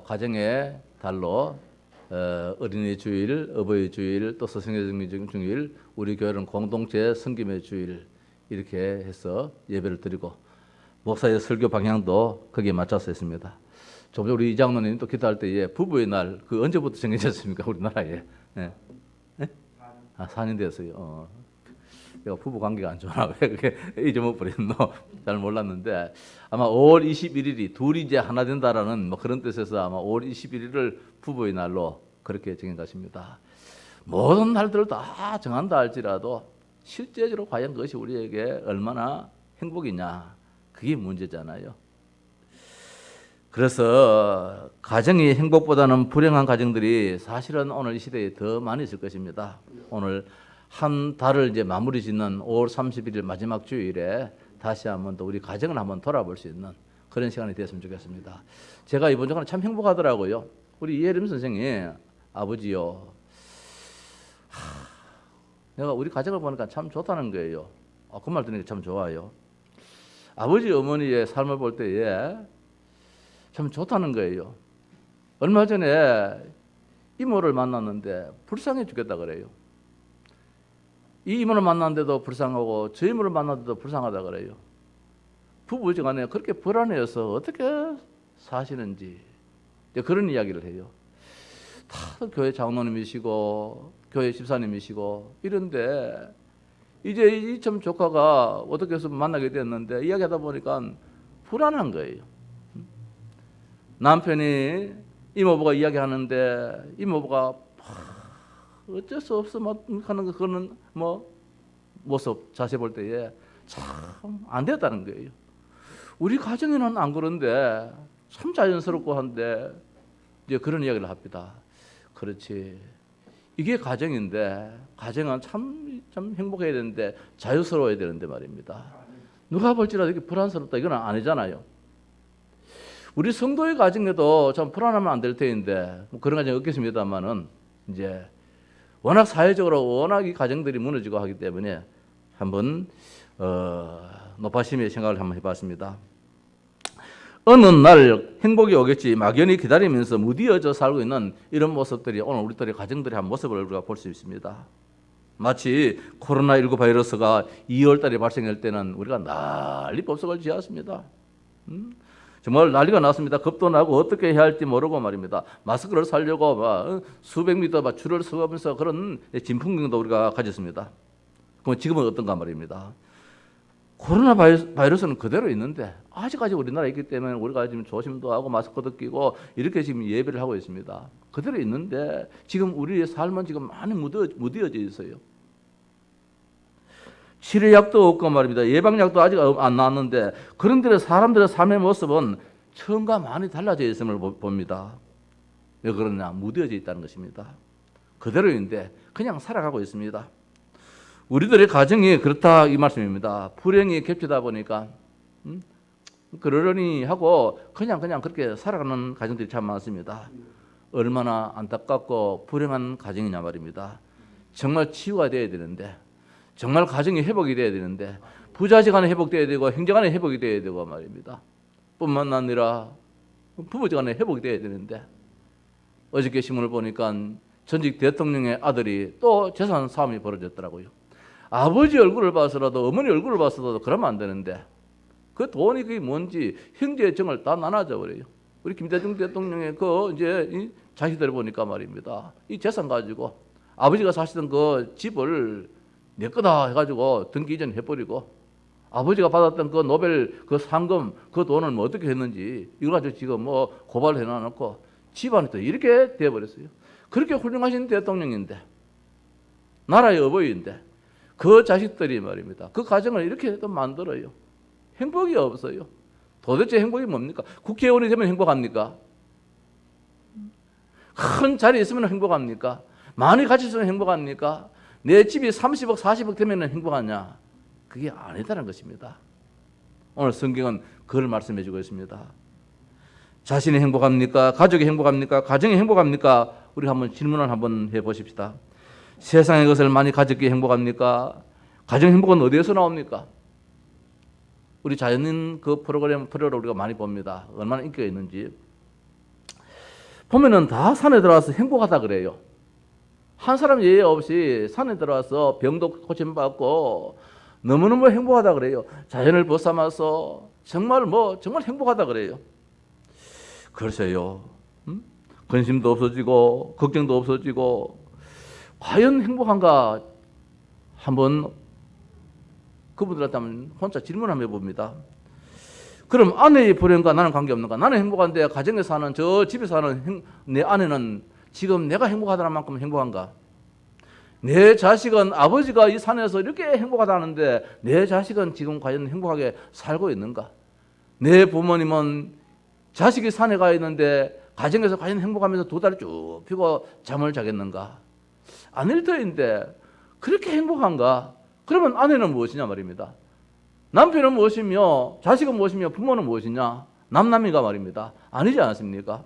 가정의 달로 어린이 주일, 어버이 주일, 또 스승의 주일, 우리 교회는 공동체 섬김의 주일 이렇게 해서 예배를 드리고 목사의 설교 방향도 거기에 맞춰서 했습니다. 좀 전에 우리 이장로님 또 기도할 때 부부의 날 그 언제부터 정해졌습니까? 우리나라에. 네. 네? 4년 됐어요. 내가 부부 관계가 안 좋나 왜 그렇게 잊어먹어버렸노? 잘 몰랐는데 아마 5월 21일이 둘이 이제 하나 된다라는 뭐 그런 뜻에서 아마 5월 21일을 부부의 날로 그렇게 정한 것입니다. 모든 날들을 다 정한다 할지라도 실제적으로 과연 그것이 우리에게 얼마나 행복이냐 그게 문제잖아요. 그래서 가정이 행복보다는 불행한 가정들이 사실은 오늘 이 시대에 더 많이 있을 것입니다. 오늘 한 달을 이제 마무리 짓는 5월 31일 마지막 주일에 다시 한번 또 우리 가정을 한번 돌아볼 수 있는 그런 시간이 되었으면 좋겠습니다. 제가 이번 주간에 참 행복하더라고요. 우리 이혜림 선생이 아버지요. 내가 우리 가정을 보니까 참 좋다는 거예요. 그 말 들으니까 참 좋아요. 아버지 어머니의 삶을 볼 때에 참 좋다는 거예요. 얼마 전에 이모를 만났는데 불쌍해 죽겠다 그래요. 이 이모를 만났는데도 불쌍하고 저 이모를 만났는데도 불쌍하다 그래요. 부부지간에 그렇게 불안해서 어떻게 사시는지 그런 이야기를 해요. 다 교회 장로님이시고 교회 집사님이시고 이런데 이제 이참 조카가 어떻게 해서 만나게 됐는데 이야기하다 보니까 불안한 거예요. 남편이 이모부가 이야기하는데 이모부가 어쩔 수 없어 막 하는 그거는 뭐 모습 자세 볼 때에 참 안 됐다는 거예요. 우리 가정에는 안 그런데 참 자연스럽고 한데 이제 그런 이야기를 합니다. 그렇지. 이게 가정인데 가정은 참 행복해야 되는데 자유스러워야 되는데 말입니다. 누가 볼지라도 이게 불안스럽다 이건 아니잖아요. 우리 성도의 가정에도 참 불안하면 안 될 텐데 그런 가정이 없겠습니다만은 이제 워낙 사회적으로 워낙 이 가정들이 무너지고 하기 때문에 한번 노파심의 생각을 한번 해봤습니다. 어느 날 행복이 오겠지 막연히 기다리면서 무디어져 살고 있는 이런 모습들이 오늘 우리들의 가정들의 한 모습을 우리가 볼 수 있습니다. 마치 코로나19 바이러스가 2월 달에 발생할 때는 우리가 난리 법석을 지었습니다. 정말 난리가 났습니다. 겁도 나고 어떻게 해야 할지 모르고 말입니다. 마스크를 사려고 막 수백 미터 막 줄을 서면서 그런 진풍경도 우리가 가졌습니다. 그럼 지금은 어떤가 말입니다. 코로나 바이러스는 그대로 있는데 아직까지 우리나라에 있기 때문에 우리가 지금 조심도 하고 마스크도 끼고 이렇게 지금 예배를 하고 있습니다. 그대로 있는데 지금 우리의 삶은 지금 많이 무뎌져 있어요. 치료약도 없고 말입니다. 예방약도 아직 안 나왔는데 그런데 사람들의 삶의 모습은 처음과 많이 달라져 있음을 봅니다. 왜 그러냐? 무뎌져 있다는 것입니다. 그대로인데 그냥 살아가고 있습니다. 우리들의 가정이 그렇다 이 말씀입니다. 불행이 겹치다 보니까 그러려니 하고 그냥 그렇게 살아가는 가정들이 참 많습니다. 얼마나 안타깝고 불행한 가정이냐 말입니다. 정말 치유가 돼야 되는데 정말 가정이 회복이 돼야 되는데 부자지간에 회복돼야 되고 형제간에 회복이 돼야 되고 말입니다. 뿐만 아니라 부부지간에 회복이 돼야 되는데 어저께 신문을 보니까 전직 대통령의 아들이 또 재산 싸움이 벌어졌더라고요. 아버지 얼굴을 봐서라도 어머니 얼굴을 봐서라도 그러면 안 되는데 그 돈이 그게 뭔지 형제의 정을 다 나눠져 버려요. 우리 김대중 대통령의 그 이제 이 자식들 보니까 말입니다. 이 재산 가지고 아버지가 사시던 그 집을 내 거다 해가지고 등기 이전 해버리고 아버지가 받았던 그 노벨 그 상금 그 돈을 뭐 어떻게 했는지 이거 가지고 지금 뭐 고발을 해놔놓고 집안이 또 이렇게 돼버렸어요. 그렇게 훌륭하신 대통령인데 나라의 어버이인데 그 자식들이 말입니다. 그 가정을 이렇게 또 만들어요. 행복이 없어요. 도대체 행복이 뭡니까? 국회의원이 되면 행복합니까? 큰 자리에 있으면 행복합니까? 많이 같이 있으면 행복합니까? 내 집이 30억 40억 되면 행복하냐? 그게 아니다는 것입니다. 오늘 성경은 그걸 말씀해 주고 있습니다. 자신이 행복합니까? 가족이 행복합니까? 가정이 행복합니까? 우리 한번 질문을 한번 해보십시다. 세상의 것을 많이 가졌기에 행복합니까? 가정 행복은 어디에서 나옵니까? 우리 자연인 그 프로그램을 우리가 많이 봅니다. 얼마나 인기가 있는지. 보면은 다 산에 들어와서 행복하다 그래요. 한 사람 예외 없이 산에 들어와서 병도 고침받고 너무너무 행복하다 그래요. 자연을 벗삼아서 정말 정말 행복하다 그래요. 글쎄요. 근심도 없어지고 걱정도 없어지고 과연 행복한가? 한번 그분들한테 한번 혼자 질문 한번 해봅니다. 그럼 아내의 불행과 나는 관계없는가? 나는 행복한데 가정에 사는 저 집에 사는 내 아내는 지금 내가 행복하다는 만큼 행복한가? 내 자식은 아버지가 이 산에서 이렇게 행복하다는데 내 자식은 지금 과연 행복하게 살고 있는가? 내 부모님은 자식이 산에 가 있는데 가정에서 과연 행복하면서 두 다리 쭉 펴고 잠을 자겠는가? 아닐 터인데 그렇게 행복한가? 그러면 아내는 무엇이냐 말입니다. 남편은 무엇이며 자식은 무엇이며 부모는 무엇이냐? 남남이가 말입니다. 아니지 않습니까?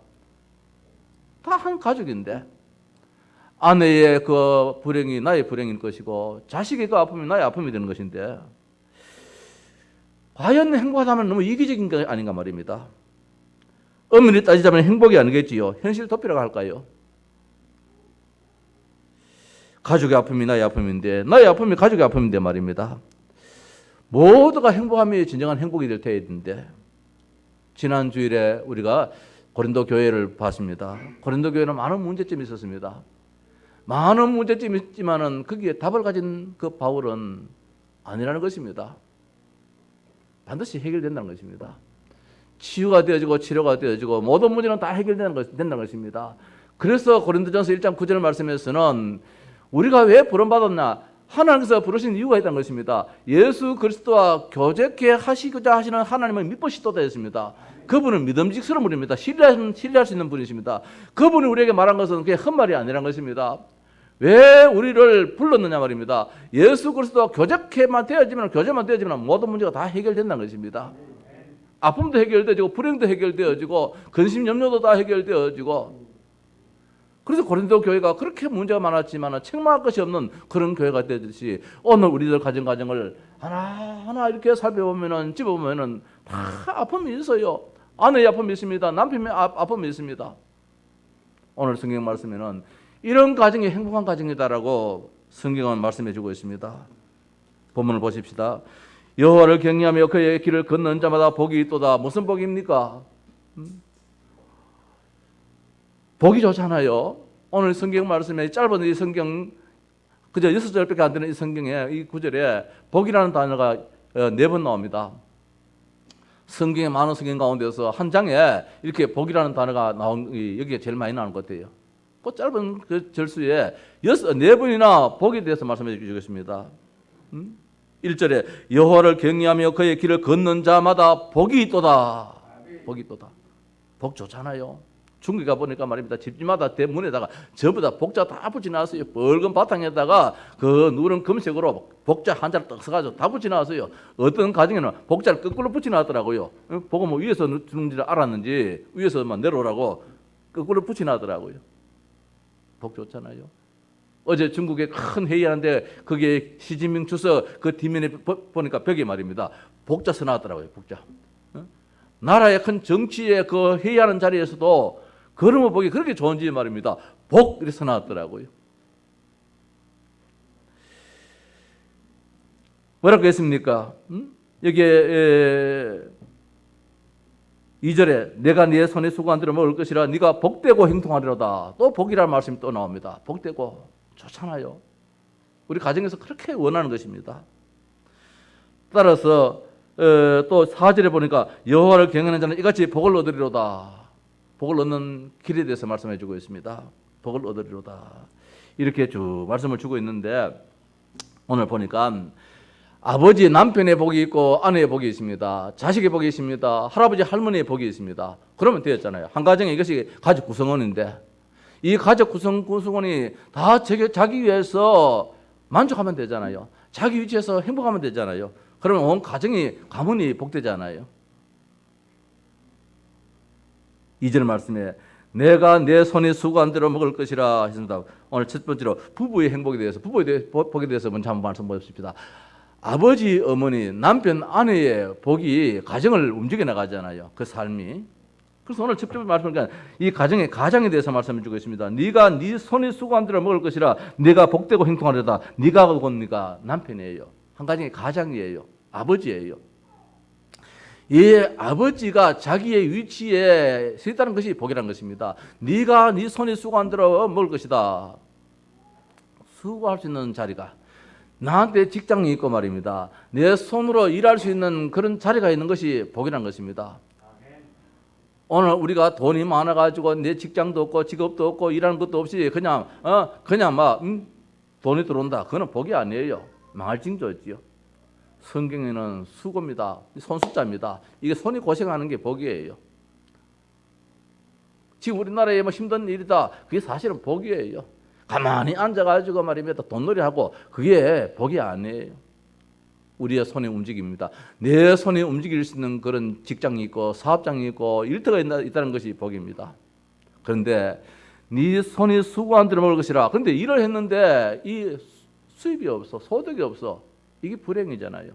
다 한 가족인데 아내의 그 불행이 나의 불행일 것이고 자식의 그 아픔이 나의 아픔이 되는 것인데 과연 행복하다면 너무 이기적인 게 아닌가 말입니다. 엄밀히 따지자면 행복이 아니겠지요. 현실 도피라고 할까요? 가족의 아픔이 나의 아픔인데 나의 아픔이 가족의 아픔인데 말입니다. 모두가 행복함이 진정한 행복이 될 테인데 지난 주일에 우리가 고린도 교회를 봤습니다. 고린도 교회는 많은 문제점이 있었습니다. 많은 문제점이 있지만은 거기에 답을 가진 그 바울은 아니라는 것입니다. 반드시 해결된다는 것입니다. 치유가 되어지고 치료가 되어지고 모든 문제는 다 해결된다는 것입니다. 그래서 고린도전서 1장 9절 말씀에서는 우리가 왜 부름받았나? 하나님께서 부르신 이유가 있다는 것입니다. 예수 그리스도와 교제케 하시고자 하시는 하나님의 믿으시 또다 했습니다. 그분은 믿음직스러운 분입니다. 신뢰할 수 있는 분이십니다. 그분이 우리에게 말한 것은 그게 헛말이 아니라는 것입니다. 왜 우리를 불렀느냐 말입니다. 예수 그리스도와 교제만 되어지면 모든 문제가 다 해결된다는 것입니다. 아픔도 해결되어지고 불행도 해결되어지고 근심 염려도 다 해결되어지고 그래서 고린도 교회가 그렇게 문제가 많았지만 책망할 것이 없는 그런 교회가 되듯이 오늘 우리들 가정을 하나하나 이렇게 살펴보면은 집어보면은 다 아픔이 있어요. 아내의 아픔이 있습니다. 남편의 아픔이 있습니다. 오늘 성경 말씀에는 이런 가정이 행복한 가정이다라고 성경은 말씀해 주고 있습니다. 본문을 보십시다. 여호와를 경외하며 그의 길을 걷는 자마다 복이 있도다. 무슨 복입니까? 복이 좋잖아요. 오늘 성경 말씀에 짧은 이 성경 그저 6절밖에 안 되는 이 성경에 이 구절에 복이라는 단어가 4번 나옵니다. 성경의 많은 성경 가운데서 한 장에 이렇게 복이라는 단어가 여기에 제일 많이 나오는 것 같아요. 그 짧은 그 절수에 4번이나 복에 대해서 말씀해 주시겠습니다. 1절에 여호와를 경외하며 그의 길을 걷는 자마다 복이 있도다. 복이 있도다. 복 좋잖아요. 중국에 가보니까 말입니다. 집집마다 대문에다가 저보다 복자 다 붙여놨어요. 붉은 바탕에다가 그 누런 금색으로 복자 한자를 딱 써가지고 다 붙여놨어요. 어떤 가정에는 복자를 거꾸로 붙여놨더라고요. 보고 뭐 위에서 주는지를 알았는지 위에서만 내려오라고 거꾸로 붙여놨더라고요. 복 좋잖아요. 어제 중국에 큰 회의하는데 거기에 시진핑 주석 그 뒷면에 보니까 벽에 말입니다. 복자 써놨더라고요. 복자. 나라의 큰 정치의 그 회의하는 자리에서도 걸음을 보기 그렇게 좋은지 말입니다. 복 이렇게 써놨더라고요. 뭐라고 했습니까? 여기에 2절에 내가 네 손에 수고한 대로 먹을 것이라 네가 복되고 행통하리로다. 또 복이라는 말씀이 또 나옵니다. 복되고 좋잖아요. 우리 가정에서 그렇게 원하는 것입니다. 따라서 또 4절에 보니까 여호와를 경외하는 자는 이같이 복을 얻으리로다. 복을 얻는 길에 대해서 말씀해 주고 있습니다. 복을 얻으리로다. 이렇게 쭉 말씀을 주고 있는데 오늘 보니까 아버지 남편의 복이 있고 아내의 복이 있습니다. 자식의 복이 있습니다. 할아버지 할머니의 복이 있습니다. 그러면 되었잖아요. 한 가정에 이것이 가족 구성원인데 이 가족 구성원이 다 자기 위해서 만족하면 되잖아요. 자기 위치에서 행복하면 되잖아요. 그러면 온 가문이 복되잖아요. 2절 말씀에 내가 내 손에 수고한 대로 먹을 것이라 했습니다. 오늘 첫 번째로 부부의 행복에 대해서 복에 대해서 먼저 한번 말씀 보십시다. 아버지, 어머니, 남편, 아내의 복이 가정을 움직여 나가잖아요. 그 삶이. 그래서 오늘 직접 말씀하니까 이 가정에 대해서 말씀해 주고 있습니다. 네가 네 손이 수고한 대로 먹을 것이라 네가 복되고 형통하려다. 네가 곧 네가 남편이에요. 한 가정의 가장이에요. 아버지예요. 이 아버지가 자기의 위치에 서 있다는 것이 복이라는 것입니다. 네가 네 손이 수고한 대로 먹을 것이다. 수고할 수 있는 자리가 나한테 직장이 있고 말입니다. 내 손으로 일할 수 있는 그런 자리가 있는 것이 복이라는 것입니다. 오늘 우리가 돈이 많아가지고 내 직장도 없고 직업도 없고 일하는 것도 없이 그냥 막 돈이 들어온다. 그거는 복이 아니에요. 망할 징조였지요. 성경에는 수고입니다. 손숫자입니다. 이게 손이 고생하는 게 복이에요. 지금 우리나라에 뭐 힘든 일이다. 그게 사실은 복이에요. 가만히 앉아가지고 말입니다. 돈놀이하고 그게 복이 아니에요. 우리의 손의 움직임입니다. 내 손이 움직일 수 있는 그런 직장이 있고 사업장이 있고 일터가 있다는 것이 복입니다. 그런데 네 손이 수고한 대로 먹을 것이라. 그런데 일을 했는데 이 수입이 없어. 소득이 없어. 이게 불행이잖아요.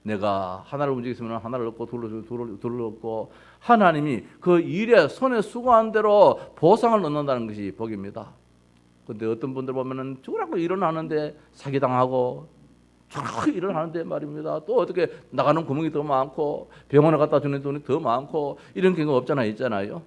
내가 하나를 움직였으면 하나를 얻고 둘을 얻고 하나님이 그 일에 손에 수고한 대로 보상을 넣는다는 것이 복입니다. 그런데 어떤 분들 보면은 저라고 일을 하는데 사기당하고 저렇게 일을 하는데 말입니다. 또 어떻게 나가는 구멍이 더 많고 병원에 갖다 주는 돈이 더 많고 이런 경우가 있잖아요.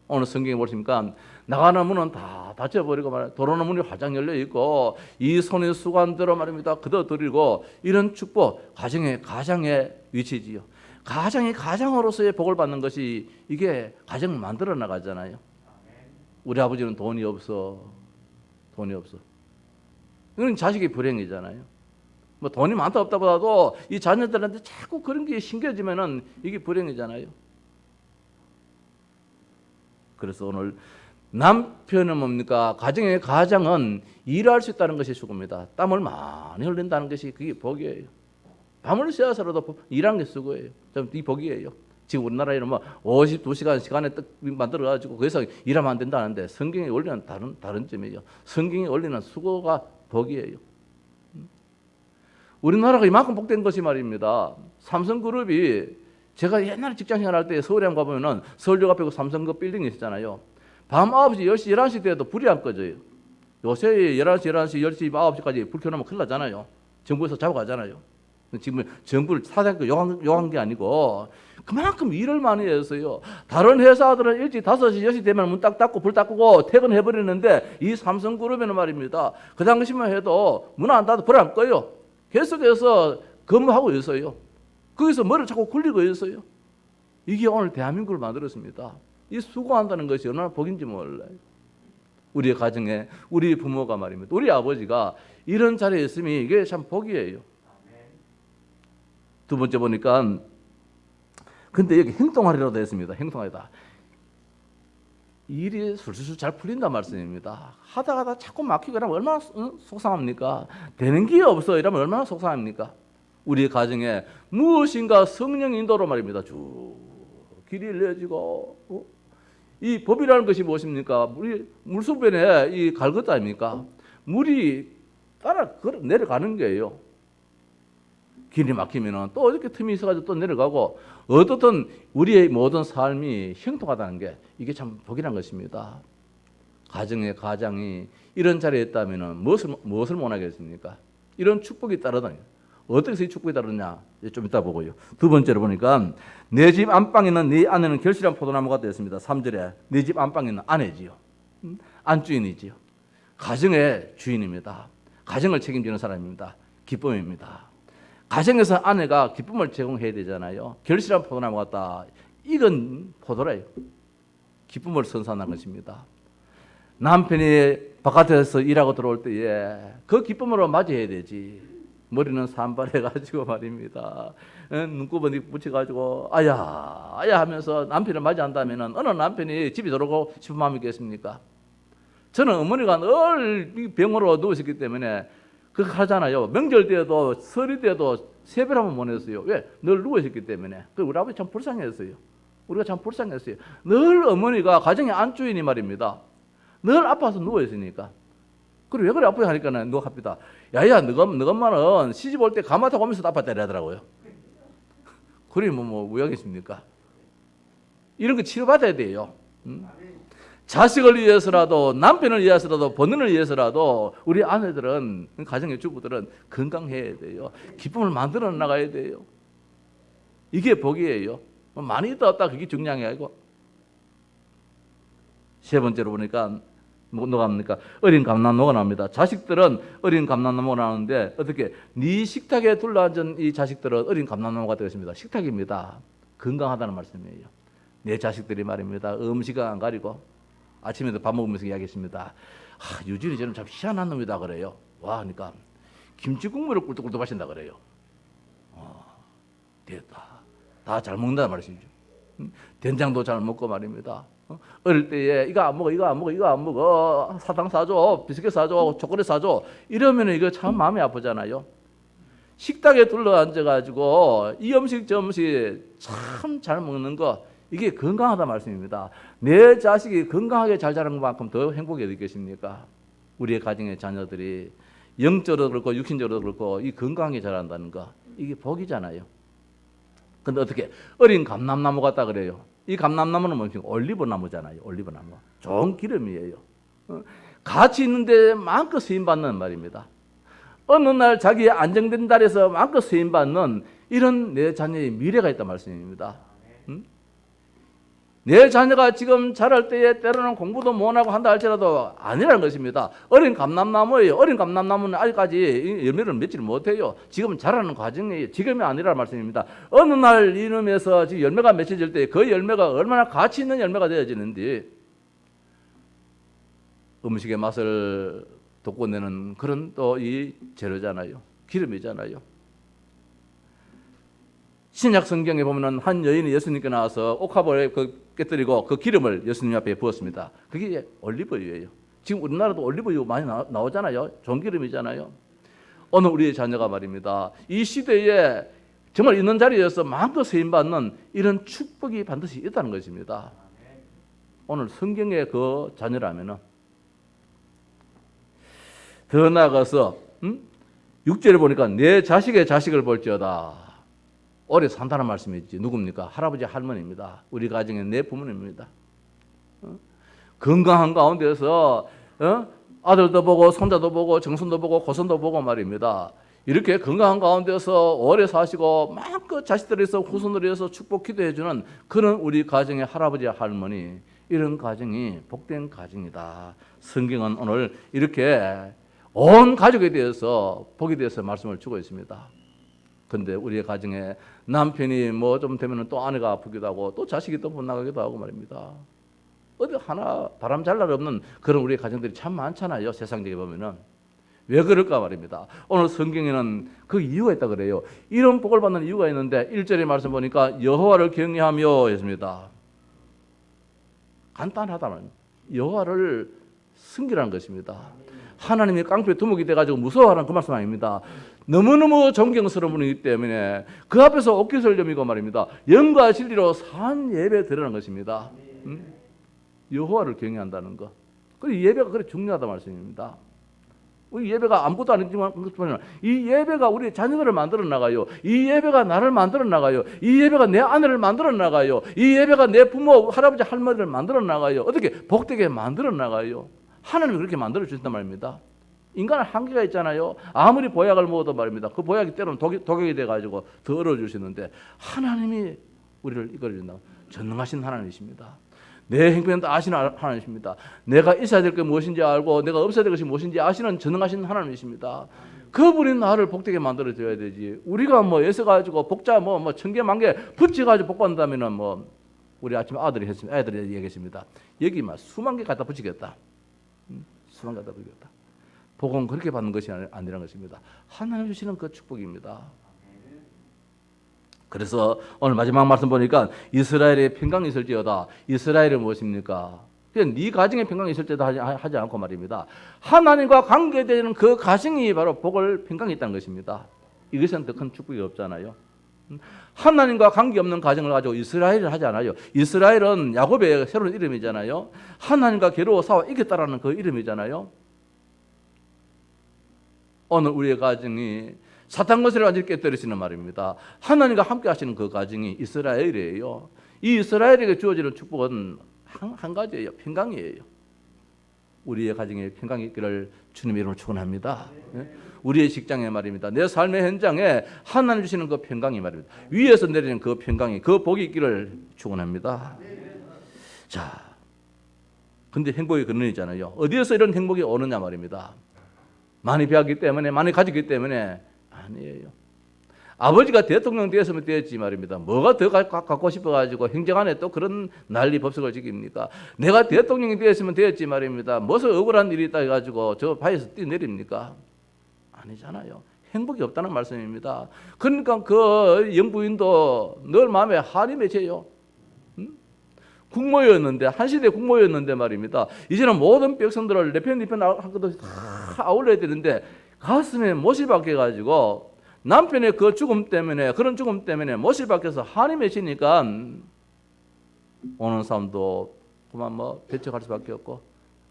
오늘 성경에 보시니까 나가는 문은 다 닫혀버리고 말이야. 들어오는 문이 활짝 열려 있고 이 손이 수고한 대로 말입니다. 그대드리고 이런 축복 가정의 위치지요. 가장으로서의 복을 받는 것이 이게 가정을 만들어 나가잖아요. 우리 아버지는 돈이 없어. 이건 자식이 불행이잖아요. 뭐 돈이 많다 없다 보다도 이 자녀들한테 자꾸 그런 게 신겨지면은 이게 불행이잖아요. 그래서 오늘 남편은 뭡니까? 가장은 일할 수 있다는 것이 수고입니다. 땀을 많이 흘린다는 것이 그게 복이에요. 밤을 새워서라도 일하는 게 수고예요. 이 복이에요. 지금 우리나라에는 뭐 52시간 시간에 딱 만들어가지고 거기서 일하면 안 된다는데 성경의 원리는 다른 점이에요. 성경의 원리는 수고가 복이에요. 우리나라가 이만큼 복된 것이 말입니다. 삼성그룹이 제가 옛날에 직장생활 할 때 서울에 한번 가보면은 서울역 앞에 그 삼성그 빌딩이 있었잖아요. 밤 9시, 10시, 11시 때도 불이 안 꺼져요. 요새 11시, 10시, 9시까지 불 켜놓으면 큰일 나잖아요. 정부에서 잡아가잖아요. 지금 정부를 사장님께 욕한 게 아니고 그만큼 일을 많이 했어요. 다른 회사들은 일찍 5시, 6시 되면 문 딱 닫고 불 딱 끄고 퇴근해버리는데 이 삼성그룹에는 말입니다. 그 당시만 해도 문 안 닫아도 불 안 꺼요. 계속해서 근무하고 있어요. 거기서 머리를 자꾸 굴리고 있어요. 이게 오늘 대한민국을 만들었습니다. 이 수고한다는 것이 얼마나 복인지 몰라요. 우리의 가정에 우리 부모가 말입니다. 우리 아버지가 이런 자리에 있으면 이게 참 복이에요. 두 번째 보니까 근데 여기 행동하리라도 했습니다. 행동하리다. 일이 술술 잘 풀린단 말씀입니다. 하다가 자꾸 막히고 이러면 얼마나 속상합니까? 되는 게 없어 이러면 얼마나 속상합니까? 우리 가정에 무엇인가 성령 인도로 말입니다. 쭉 길이 열려지고 이 법이라는 것이 무엇입니까? 물수변에 이 갈것 아닙니까? 물이 따라 내려가는 거예요. 길이 막히면 또 어떻게 틈이 있어가지고 또 내려가고 어떻든 우리의 모든 삶이 형통하다는 게 이게 참 복이란 것입니다. 가장이 이런 자리에 있다면 무엇을 원하겠습니까? 이런 축복이 따르다니 어떻게 해서 이 축복이 따르냐 좀 이따 보고요. 두 번째로 보니까 내 집 안방에 있는 네 아내는 결실한 포도나무가 되었습니다. 3절에 내 집 안방에 있는 아내지요. 안주인이지요. 가정의 주인입니다. 가정을 책임지는 사람입니다. 기쁨입니다. 가정에서 아내가 기쁨을 제공해야 되잖아요. 결실한 포도나무 같다. 익은 포도래요. 기쁨을 선사하는 것입니다. 남편이 바깥에서 일하고 들어올 때에 그 기쁨으로 맞이해야 되지. 머리는 산발해가지고 말입니다. 눈곱은 붙여가지고 아야 하면서 남편을 맞이한다면 어느 남편이 집에 들어오고 싶은 마음이 있겠습니까? 저는 어머니가 늘 병으로 누우셨기 때문에 그렇게 하잖아요. 명절 때도 설이 때도 세배를 한번 못 했어요. 왜? 늘 누우셨기 때문에. 우리 아버지 참 불쌍했어요. 우리가 참 불쌍했어요. 늘 어머니가 가정의 안주인이 말입니다. 늘 아파서 누워 있으니까. 그리고 왜 그래 아프게 하니까 누가 합니다. 야야 너가 엄마는 시집 올 때 가마 타고 오면서 아팠다 이러더라고요. 그리 뭐 우약이십니까? 이런 거 치료받아야 돼요. 자식을 위해서라도 남편을 위해서라도 본인을 위해서라도 우리 아내들은 가정의 주부들은 건강해야 돼요. 기쁨을 만들어 나가야 돼요. 이게 복이에요. 많이 있다 없다 그게 중요한 게 아니고. 세 번째로 보니까 뭐가 납니까? 어린 감람나무가 나옵니다. 자식들은 어린 감람나무가 나오는데 어떻게? 네 식탁에 둘러앉은 이 자식들은 어린 감람나무가 되었습니다. 식탁입니다. 건강하다는 말씀이에요. 내 자식들이 말입니다. 음식을 안 가리고 아침에도 밥 먹으면서 이야기했습니다. 유진이 저는 참 희한한 놈이다 그래요. 와, 그러니까 김치 국물을 꿀떡꿀떡 마신다 그래요. 됐다. 다 잘 먹는다는 말이죠. 된장도 잘 먹고 말입니다. 어릴 때에 이거 안 먹어, 이거 안 먹어, 이거 안 먹어. 사탕 사줘, 비스켓 사줘, 초콜릿 사줘. 이러면 이거 참 마음이 아프잖아요. 식탁에 둘러앉아가지고 이 음식 저 음식 참 잘 먹는 거 이게 건강하다 말씀입니다. 내 자식이 건강하게 잘 자라는 것만큼 더 행복해 느끼십니까? 우리의 가정의 자녀들이 영적으로도 그렇고 육신적으로도 그렇고 이 건강하게 자란다는 거 이게 복이잖아요. 근데 어떻게 어린 감람나무 같다 그래요. 이 감람나무는 뭐죠? 올리브나무잖아요. 올리브나무. 좋은 기름이에요. 가치 있는데 마음껏 쓰임받는 말입니다. 어느 날 자기의 안정된 자리에서 마음껏 쓰임받는 이런 내 자녀의 미래가 있단 말씀입니다. 내 자녀가 지금 자랄 때에 때로는 공부도 못하고 한다 할지라도 아니라는 것입니다. 어린 감람나무예요. 어린 감람나무는 아직까지 열매를 맺지를 못해요. 지금 자라는 과정이에요. 지금이 아니라는 말씀입니다. 어느 날 이놈에서 지금 열매가 맺혀질 때 그 열매가 얼마나 가치 있는 열매가 되어지는지 음식의 맛을 돋궈내는 그런 또 이 재료잖아요. 기름이잖아요. 신약 성경에 보면은 한 여인이 예수님께 나와서 옥합을 깨뜨리고 그 기름을 예수님 앞에 부었습니다. 그게 올리브유예요. 지금 우리나라도 올리브유 많이 나오잖아요. 좋은 기름이잖아요. 오늘 우리의 자녀가 말입니다. 이 시대에 정말 있는 자리에서 마음껏 세임받는 이런 축복이 반드시 있다는 것입니다. 오늘 성경의 그 자녀라면은 더 나아가서 6절에 보니까 내 자식의 자식을 볼지어다. 오래 산다는 말씀이지. 누굽니까? 할아버지 할머니입니다. 우리 가정의 내 부모님입니다. 건강한 가운데서 아들도 보고 손자도 보고 정손도 보고 고손도 보고 말입니다. 이렇게 건강한 가운데서 오래 사시고 마음껏 자식들을 위해서 후손들을 위해서 축복 기도해 주는 그런 우리 가정의 할아버지 할머니 이런 가정이 복된 가정이다. 성경은 오늘 이렇게 온 가족에 대해서 복에 대해서 말씀을 주고 있습니다. 근데 우리의 가정에 남편이 뭐 좀 되면 또 아내가 아프기도 하고 또 자식이 또 못 나가기도 하고 말입니다. 어디 하나 바람 잘 날 없는 그런 우리의 가정들이 참 많잖아요. 세상적에 보면은. 왜 그럴까 말입니다. 오늘 성경에는 그 이유가 있다 그래요. 이런 복을 받는 이유가 있는데 1절의 말씀 보니까 여호와를 경외하며 했습니다. 간단하다면 여호와를 섬기라는 것입니다. 하나님이 깡패 두목이 돼가지고 무서워하는 그 말씀 아닙니다. 너무너무 존경스러운 분이기 때문에 그 앞에서 옥기설렴이고 말입니다. 영과 진리로 산 예배 드리는 것입니다. 여호와를 경외한다는 것. 그 예배가 그렇게 중요하다 말씀입니다. 우리 예배가 아무것도 아니지만 이 예배가 우리 자녀들을 만들어 나가요. 이 예배가 나를 만들어 나가요. 이 예배가 내 아내를 만들어 나가요. 이 예배가 내 부모, 할아버지, 할머니를 만들어 나가요. 어떻게 복되게 만들어 나가요. 하나님이 그렇게 만들어 주신단 말입니다. 인간은 한계가 있잖아요. 아무리 보약을 먹어도 말입니다. 그 보약이 때로는 독약이 돼가지고 더 어려워지시는데 하나님이 우리를 이끌어준다. 전능하신 하나님이십니다. 내 행편도 아시는 하나님이십니다. 내가 있어야 될 게 무엇인지 알고 내가 없어야 될 것이 무엇인지 아시는 전능하신 하나님이십니다. 그분이 나를 복되게 만들어 줘야 되지. 우리가 뭐 애써가지고 복자 뭐 천개만개 붙여가지고 복받는다면은 뭐 우리 아침에 아들이 했습니다. 애들이 얘기했습니다. 여기 막 수만 개 갖다 붙이겠다. 수만 개 갖다 붙이겠다. 복은 그렇게 받는 것이 아니라는 것입니다. 하나님 주시는 그 축복입니다. 그래서 오늘 마지막 말씀 보니까 이스라엘의 평강이 있을지어다. 이스라엘은 무엇입니까? 그냥 네 가정에 평강이 있을 때도 하지 않고 말입니다. 하나님과 관계되는 그 가정이 바로 복을 평강이 있다는 것입니다. 이것은 더 큰 축복이 없잖아요. 하나님과 관계없는 가정을 가지고 이스라엘을 하지 않아요. 이스라엘은 야곱의 새로운 이름이잖아요. 하나님과 괴로워 싸워 이겼다라는 그 이름이잖아요. 오늘 우리의 가정이 사탄 것을 완전히 깨뜨리시는 말입니다. 하나님과 함께 하시는 그 가정이 이스라엘이에요. 이 이스라엘에게 주어지는 축복은 한 가지예요. 평강이에요. 우리의 가정에 평강이 있기를 주님의 이름으로 축원합니다. 우리의 직장에 말입니다. 내 삶의 현장에 하나님 주시는 그 평강이 말입니다. 위에서 내리는 그 평강이, 그 복이 있기를 축원합니다. 자, 근데 행복의 근원이잖아요. 어디에서 이런 행복이 오느냐 말입니다. 많이 배웠기 때문에, 많이 가졌기 때문에 아니에요. 아버지가 대통령 되었으면 되었지 말입니다. 뭐가 더 갖고 싶어가지고 행정안에 또 그런 난리 법석을 지킵니까? 내가 대통령이 되었으면 되었지 말입니다. 무슨 억울한 일이 있다 해가지고 저 바위에서 뛰어내립니까? 아니잖아요. 행복이 없다는 말씀입니다. 그러니까 그 영부인도 늘 마음에 한이 맺혀요. 국모였는데, 한 시대 국모였는데 말입니다. 이제는 모든 백성들을 내 편 하고도 다 아울러야 되는데 가슴에 못이 박혀가지고 남편의 그 죽음 때문에, 그런 죽음 때문에 못이 박혀서 한이 맺히니까 오는 사람도 그만 뭐 배척할 수밖에 없고,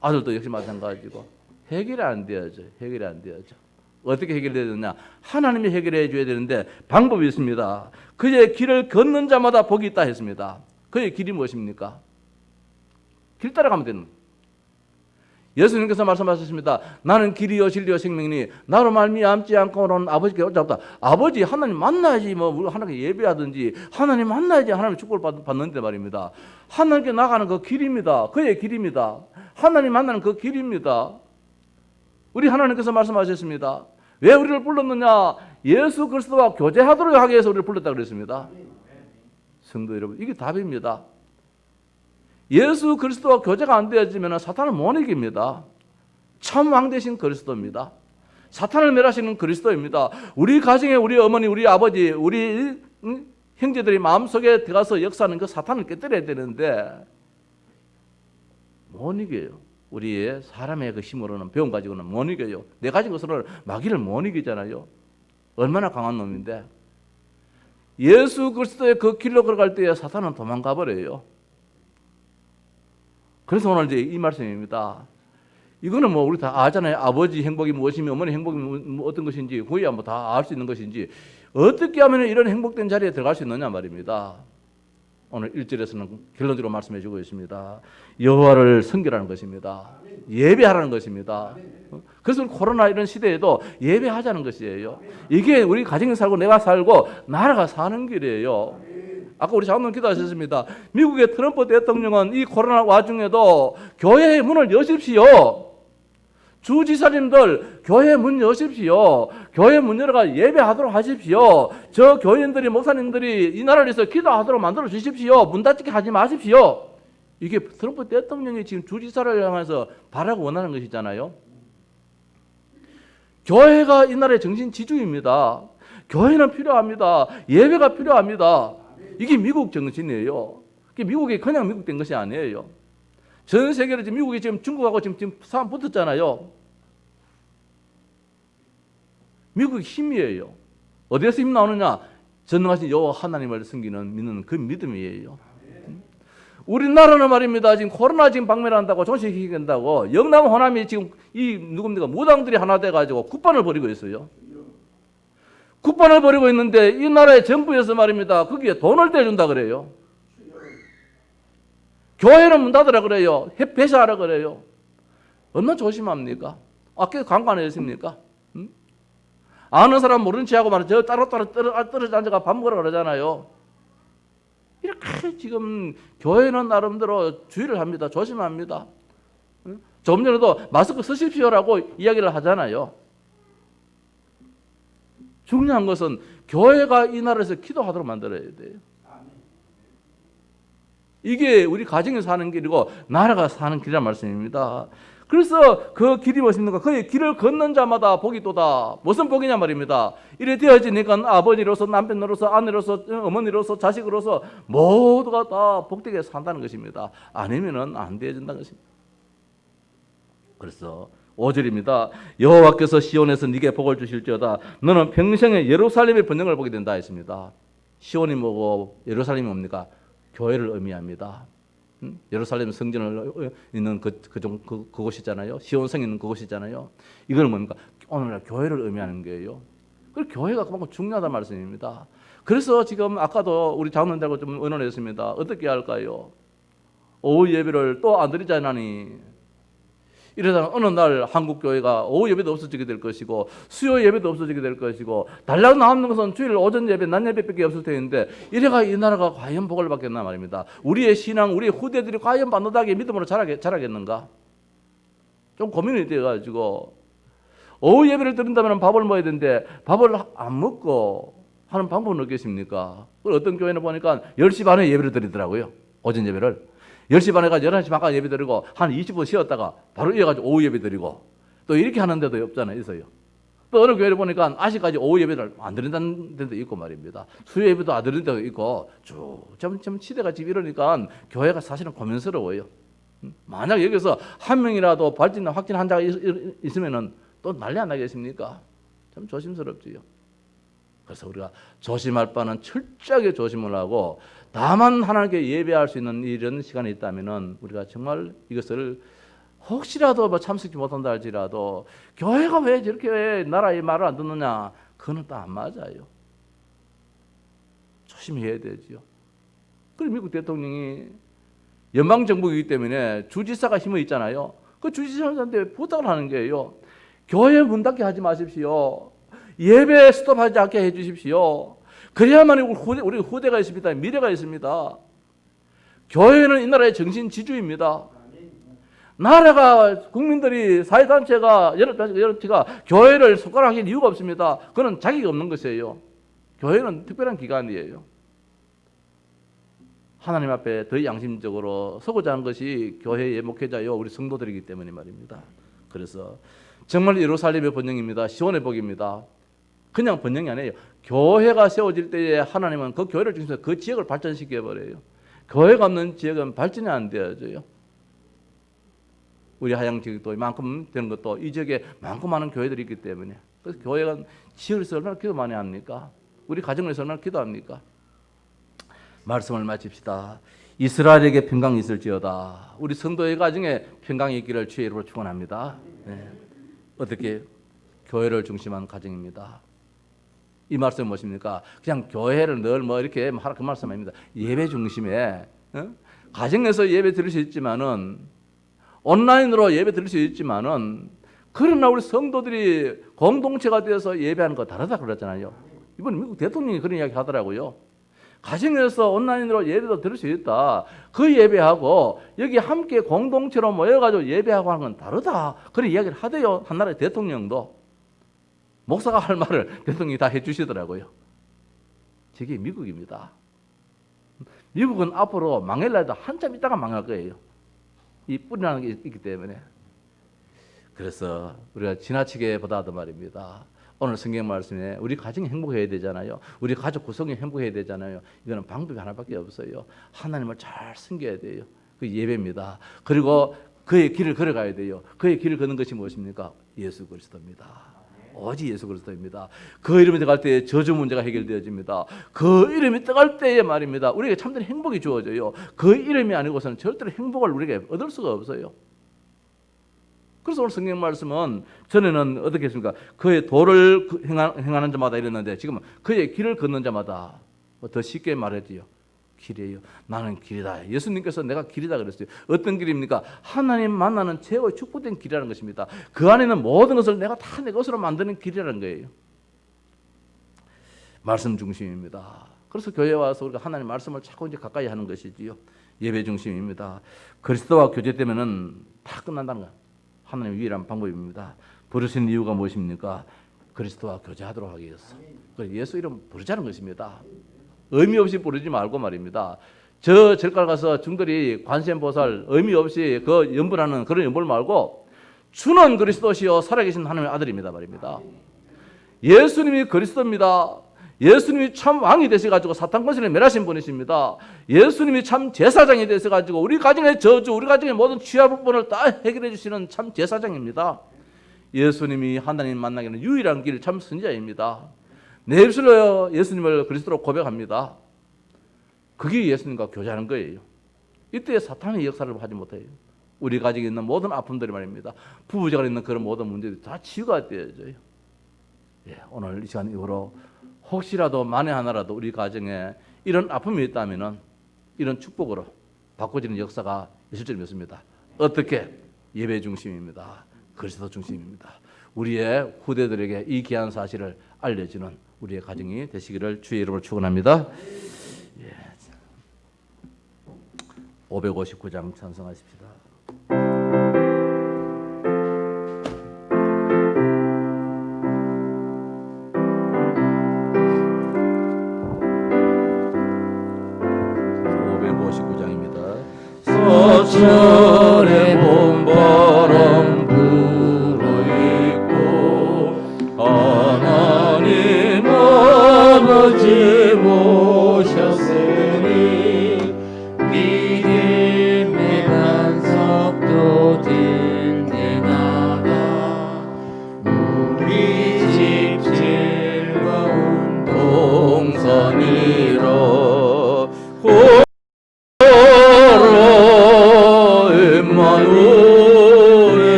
아들도 역시 마찬가지고 해결이 안 되어져. 해결이 안 되어져. 어떻게 해결해야 되느냐? 하나님이 해결해 줘야 되는데 방법이 있습니다. 그의 길을 걷는 자마다 복이 있다 했습니다. 그의 길이 무엇입니까? 길 따라가면 되는 거예요. 예수님께서 말씀하셨습니다. 나는 길이요 진리요 생명이니 나로 말미암지 않고는 아버지께 올 자 없다. 아버지 하나님 만나야지 뭐 하나님께 예배하든지 하나님 만나야지 하나님의 축복을 받는데 말입니다. 하나님께 나가는 그 길입니다. 그의 길입니다. 하나님 만나는 그 길입니다. 우리 하나님께서 말씀하셨습니다. 왜 우리를 불렀느냐? 예수 그리스도와 교제하도록 하기 위해서 우리를 불렀다 그랬습니다. 성도 여러분, 이게 답입니다. 예수 그리스도와 교제가 안 되어지면 사탄은 못 이깁니다. 참 왕 되신 그리스도입니다. 사탄을 멸하시는 그리스도입니다. 우리 가정에 우리 어머니, 우리 아버지, 우리 형제들이 마음속에 들어가서 역사하는 그 사탄을 깨뜨려야 되는데 못 이겨요. 우리의 사람의 그 힘으로는, 배움 가지고는 못 이겨요. 내 가진 것으로는 마귀를 못 이기잖아요. 얼마나 강한 놈인데. 예수 그리스도의 그 길로 걸어갈 때에 사탄은 도망가 버려요. 그래서 오늘 이제 이 말씀입니다. 이거는 뭐 우리 다 알잖아요. 아버지 행복이 무엇이며 어머니 행복이 어떤 것인지 거의 뭐 다 알 수 있는 것인지 어떻게 하면 이런 행복된 자리에 들어갈 수 있느냐 말입니다. 오늘 1절에서는 결론적으로 말씀해 주고 있습니다. 여호와를 섬기라는 것입니다. 예배하라는 것입니다. 그래서 코로나 이런 시대에도 예배하자는 것이에요. 이게 우리 가정이 살고 내가 살고 나라가 사는 길이에요. 아까 우리 장로님 기도하셨습니다. 미국의 트럼프 대통령은 이 코로나 와중에도 교회의 문을 여십시오. 주지사님들 교회 문 여십시오. 교회 문 열어가 예배하도록 하십시오. 저 교인들이 목사님들이 이 나라를 위해서 기도하도록 만들어 주십시오. 문 닫히게 하지 마십시오. 이게 트럼프 대통령이 지금 주지사를 향해서 바라고 원하는 것이잖아요. 교회가 이 나라의 정신 지주입니다. 교회는 필요합니다. 예배가 필요합니다. 이게 미국 정신이에요. 미국이 그냥 미국 된 것이 아니에요. 전 세계로 지금 미국이 지금 중국하고 지금 싸움 붙었잖아요. 미국의 힘이에요. 어디에서 힘 나오느냐? 전능하신 여호와 하나님을 섬기는 믿는 그 믿음이에요. 우리나라는 말입니다. 지금 코로나 지금 박멸한다고 종식시킨다고 영남 호남이 지금 이 누굽니까? 무당들이 하나 돼가지고 국반을 벌이고 있어요. 국반을 벌이고 있는데 이 나라의 정부에서 말입니다. 거기에 돈을 떼준다 그래요. 교회는 문 닫으라 그래요. 폐쇄하라 그래요. 얼마나 조심합니까? 아까 광고 안 했습니까? 응? 아는 사람 모르는 체하고 말이야. 저 따로따로 떨어져 앉아가 밥 먹으라 그러잖아요. 이렇게 지금 교회는 나름대로 주의를 합니다. 조심합니다. 응? 조금 전에도 마스크 쓰십시오라고 이야기를 하잖아요. 중요한 것은 교회가 이 나라에서 기도하도록 만들어야 돼요. 이게 우리 가정이 사는 길이고 나라가 사는 길이란 말씀입니다. 그래서 그 길이 무엇입니까? 그의 길을 걷는 자마다 복이 또다. 무슨 복이냐 말입니다. 이래 되어지니까 아버지로서 남편으로서 아내로서 어머니로서 자식으로서 모두가 다 복되게 산다는 것입니다. 아니면은 안 되어진다는 것입니다. 그래서 5절입니다. 여호와께서 시온에서 네게 복을 주실지어다. 너는 평생에 예루살렘의 번영을 보게 된다 했습니다. 시온이 뭐고 예루살렘이 뭡니까? 교회를 의미합니다. 예루살렘 성전을 있는 그곳이잖아요. 시온성이 있는 그곳이잖아요. 이건 뭡니까? 오늘날 교회를 의미하는 거예요. 그 교회가 그만큼 중요하다는 말씀입니다. 그래서 지금 아까도 우리 장로님들하고 좀 의논했습니다. 어떻게 할까요? 오후 예배를 또 안 드리자니 이러다가 어느 날 한국 교회가 오후 예배도 없어지게 될 것이고 수요 예배도 없어지게 될 것이고 달랑 남는 것은 주일 오전 예배, 낮 예배밖에 없을 텐데 이래가 이 나라가 과연 복을 받겠나 말입니다. 우리의 신앙, 우리의 후대들이 과연 반듯하게 믿음으로 자라겠는가? 좀 고민이 돼가지고 오후 예배를 드린다면 밥을 먹어야 되는데 밥을 안 먹고 하는 방법은 없겠습니까? 어떤 교회는 보니까 10시 반에 예배를 드리더라고요. 오전 예배를. 10시 반에 가서 11시 반까지 예배 드리고 한 20분 쉬었다가 바로 이어가지고 오후 예배 드리고 또 이렇게 하는 데도 없잖아요. 있어요. 또 어느 교회를 보니까 아직까지 오후 예배를 안 드린다는 데도 있고 말입니다. 수요 예배도 안 드리는 데도 있고 쭉 점점 시대가 지금 이러니까 교회가 사실은 고민스러워요. 만약 여기서 한 명이라도 발진 확진 환자가 있으면은 또 난리 안 나겠습니까? 참 조심스럽지요. 그래서 우리가 조심할 바는 철저하게 조심을 하고 다만 하나님께 예배할 수 있는 이런 시간이 있다면은 우리가 정말 이것을 혹시라도 뭐 참석지 못한다 할지라도 교회가 왜 저렇게 나라의 말을 안 듣느냐? 그거는 또 안 맞아요. 조심해야 되지요. 그리고 미국 대통령이 연방 정부이기 때문에 주지사가 힘이 있잖아요. 그 주지사한테 부탁을 하는 거예요. 교회 문 닫게 하지 마십시오. 예배 스톱하지 않게 해주십시오. 그래야만 우리 후대가 있습니다. 미래가 있습니다. 교회는 이 나라의 정신 지주입니다. 나라가 국민들이 사회단체가 여러티가 교회를 손가락할 이유가 없습니다. 그건 자격이 없는 것이에요. 교회는 특별한 기관이에요. 하나님 앞에 더 양심적으로 서고자 하는 것이 교회의 목회자요 우리 성도들이기 때문에 말입니다. 그래서 정말 예루살렘의 번영입니다. 시온의 복입니다. 그냥 번영이 아니에요. 교회가 세워질 때에 하나님은 그 교회를 중심해서 그 지역을 발전시켜 버려요. 교회가 없는 지역은 발전이 안 되어져요. 우리 하양 지역도 이만큼 되는 것도 이 지역에 많고 많은 교회들이 있기 때문에. 그래서 교회가 지역에서 얼마나 기도 많이 합니까? 우리 가정에서 얼마나 기도합니까? 말씀을 마칩시다. 이스라엘에게 평강이 있을지어다. 우리 성도의 가정에 평강이 있기를 주의 이름으로 축원합니다. 네. 어떻게? 교회를 중심한 가정입니다. 이 말씀은 무엇입니까? 그냥 교회를 늘 뭐 이렇게 하라 그 말씀 아닙니다. 예배 중심에 가정에서 예배 드릴 수 있지만은 온라인으로 예배 드릴 수 있지만은 그러나 우리 성도들이 공동체가 되어서 예배하는 거 다르다 그랬잖아요. 이번 미국 대통령이 그런 이야기 하더라고요. 가정에서 온라인으로 예배도 드릴 수 있다. 그 예배하고 여기 함께 공동체로 모여가지고 예배하고 하는 건 다르다. 그런 이야기를 하대요. 한 나라의 대통령도. 목사가 할 말을 대통령이 다 해주시더라고요. 저게 미국입니다. 미국은 앞으로 망할라 해도 한참 있다가 망할 거예요. 이 뿌리라는 게 있기 때문에. 그래서 우리가 지나치게 보다도 말입니다. 오늘 성경 말씀에 우리 가정이 행복해야 되잖아요. 우리 가족 구성이 행복해야 되잖아요. 이거는 방법이 하나밖에 없어요. 하나님을 잘 섬겨야 돼요. 그 예배입니다. 그리고 그의 길을 걸어가야 돼요. 그의 길을 걷는 것이 무엇입니까? 예수 그리스도입니다. 오직 예수 그리스도입니다. 그 이름이 들어갈 때에 저주 문제가 해결되어집니다. 그 이름이 들어갈 때에 말입니다. 우리에게 참된 행복이 주어져요. 그 이름이 아니고서는 절대로 행복을 우리에게 얻을 수가 없어요. 그래서 오늘 성경 말씀은 전에는 어떻게 했습니까? 그의 도를 행하는 자마다 이랬는데 지금은 그의 길을 걷는 자마다 더 쉽게 말해지요. 길이에요. 나는 길이다. 예수님께서 내가 길이다 그랬어요. 어떤 길입니까? 하나님 만나는 최고의 축복된 길이라는 것입니다. 그 안에는 모든 것을 내가 다 내 것으로 만드는 길이라는 거예요. 말씀 중심입니다. 그래서 교회에 와서 우리가 하나님 말씀을 자꾸 이제 가까이 하는 것이지요. 예배 중심입니다. 그리스도와 교제되면은 다 끝난다는 거예요. 하나님의 유일한 방법입니다. 부르신 이유가 무엇입니까? 그리스도와 교제하도록 하기 위해서. 예수 이름 부르자는 것입니다. 의미 없이 부르지 말고 말입니다. 저 절갈 가서 중들이 관세음보살 의미 없이 그 연불하는 그런 연불 말고 주는 그리스도시요 살아계신 하나님의 아들입니다 말입니다. 예수님이 그리스도입니다. 예수님이 참 왕이 되셔가지고 사탄 권세를 멸하신 분이십니다. 예수님이 참 제사장이 되셔가지고 우리 가정의 저주, 우리 가정의 모든 취하 부분을 다 해결해 주시는 참 제사장입니다. 예수님이 하나님 만나기는 유일한 길 참 선지자입니다. 내 입술로 예수님을 그리스도로 고백합니다. 그게 예수님과 교제하는 거예요. 이때 사탄의 역사를 하지 못해요. 우리 가정에 있는 모든 아픔들이 말입니다. 부부지간에 있는 그런 모든 문제들이 다 치유가 되어져요. 예, 오늘 이 시간 이후로 혹시라도 만에 하나라도 우리 가정에 이런 아픔이 있다면은 이런 축복으로 바꿔지는 역사가 있을 줄 믿습니다. 어떻게? 예배 중심입니다. 그리스도 중심입니다. 우리의 후대들에게 이 귀한 사실을 알려주는 우리의 가정이 되시기를 주의 이름으로 축원합니다. 559장 찬송하십시다.